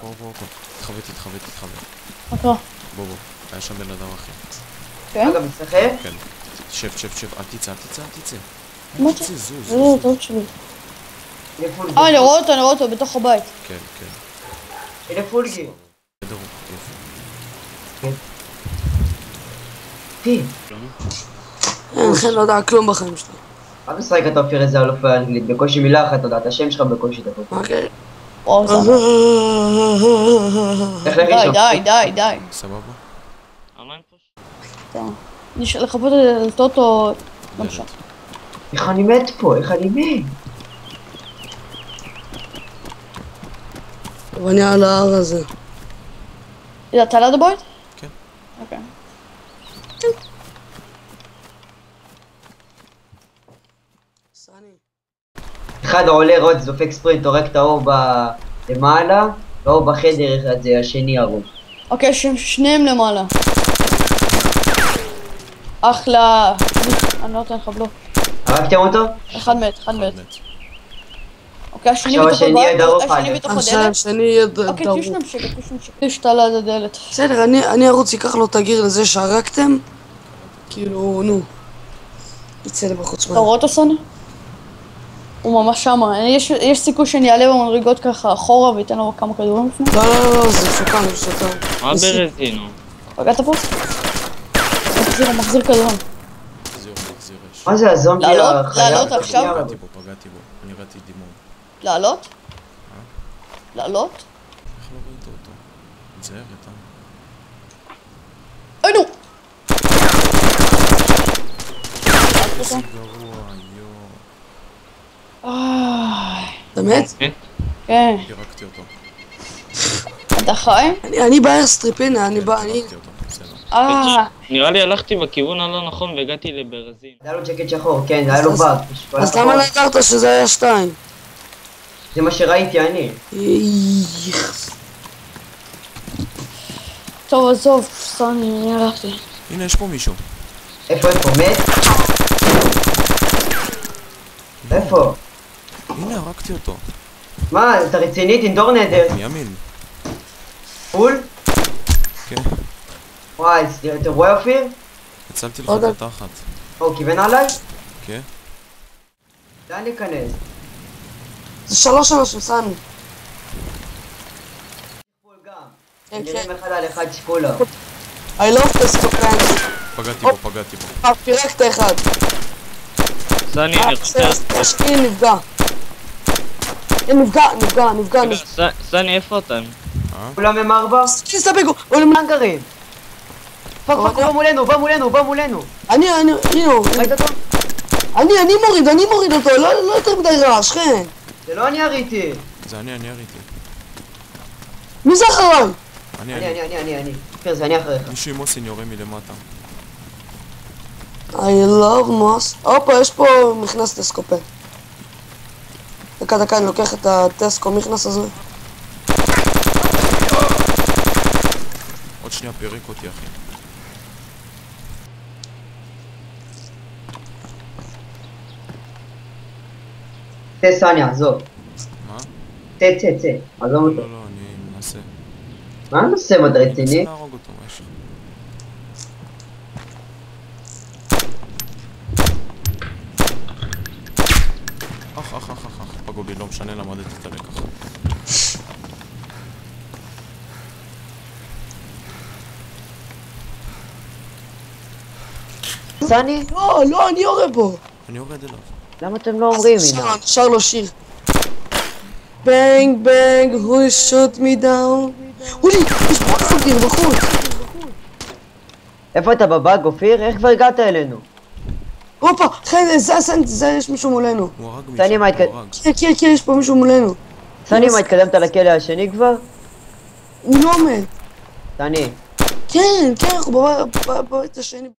בוא, תתחבא. מה קרה? בוא, היה שם בן אדם אחר. כן? רגע, משחק? כן. שב, אל תצא. מה זה? זה לא טעות שלי. אני רואה אותו בתוך הבית. כן. הנה פולגי. בדרום, יופי. כן. פי. לכן לא יודע כלום בחיים שלי. מה משחק אתה אופיר איזה אלוף באנגלית? בקושי מילה אחת, אתה יודע, את השם שלך בקושי דקות. אוקיי. וואו, זה... די. סבבה? לחפות על טוטו... לא משנה. איך אני מת פה? איך אני מת? ואני על ההר הזה. אתה ליד הבית? כן. אוקיי. אחד עולה רוץ, דופק ספרינט, הורג את האור למעלה, והאור בחדר אחד, זה השני הרוץ. אוקיי, שניהם למעלה. אחלה. אני לא נותן לך בלוק. הרגתם אותו? אחד מת. אוקיי, השני עכשיו בתוך השני יהיה הבית, דרוך השני עליו. בתוך הדלת. השני יהיה אוקיי, דרוך. תשנמשק. תשתה ליד הדלת. בסדר, אני ארוץ ייקח לו את הגיר לזה שהרגתם. כאילו, נו. יצא לי בחוץ אתה רואה אותו סוני? הוא ממש שמה. יש סיכוי שאני אעלה במדרגות ככה אחורה וייתן לו כמה כדורים לפני? לא, זה מסוכן, זה מסוכן. מה ברזינו? פגעת פה? מחזיר כדורים. מחזיר אש. מה זה הזומבי החיה? לעלות עכשיו? פגעתי בו. אני ראיתי דימון. לעלות? איך לא ראית אותו? תזהר, אוי נו! איזה גרוע, יואו. באמת? כן. פירקתי אותו. אתה חי? אני באיירסטריפ, הנה, אני בא, אני... פירקתי אותו, בסדר. נראה לי הלכתי בכיוון הלא נכון והגעתי לברזין. היה לו ג'קט שחור, כן, היה לו באג. אז למה לא הכרת שזה היה 2? זה מה שראיתי אני. טוב, עזוב, סוני, אני הלכתי. הנה, יש פה מישהו. איפה? מת? איפה? הנה, הרגתי אותו. מה, אתה רציני? תנדור נהדר. מימין. פול? כן. וואי, אתה רואה אופיר? הצלתי לך את התחת. הוא כיוון עליי? כן. לאן ניכנס? זה 3 אנשים, סני. פול גם. כן. נראים אחד על אחד שפולה. I love this fucking... פגעתי בו. פירקת אחד. סני, אני רוצה... השני נפגע. נפגע. סני, איפה אתם? כולם הם 4? תסתבקו. כולם גרים. פאק, הוא בא מולנו. הנה הוא. ראית אותו? אני מוריד אותו, לא יותר מדי רעש, שכן. זה לא אני יריתי. זה אני יריתי. מי זה אחריי? אני. אופיר, זה אני אחריך. מישהו עם מוסין יורה מלמטה. I love מוס. הופה, יש פה מכנס טסקופה. דקה, אני לוקח את הטסקו מכנס הזה. עוד שנייה פירק אותי, אחי. סני, עזוב. מה? צא. עזוב אותו. לא, אני מנסה. מה הנושא, מה אתה רציני? אני רוצה להרוג אותו, מה יש לך? אח, פגעו בי, לא משנה, למדתי את הלקח. סני? לא, אני יורה בו. אני יורד אליו. למה אתם לא אומרים? הנה. שר לו שיר. בנג, who shot me down. אולי, יש פה פוגיר בחוץ. איפה אתה בבאג, אופיר? איך כבר הגעת אלינו? הופה, זה יש מישהו מולנו. הוא הרג סני, מה מישהו, התקדם? הוא הרג. כן, יש פה מישהו מולנו. סני, מה התקדמת לכלא השני כבר? הוא לא מת. סני. כן, אנחנו בבית השני.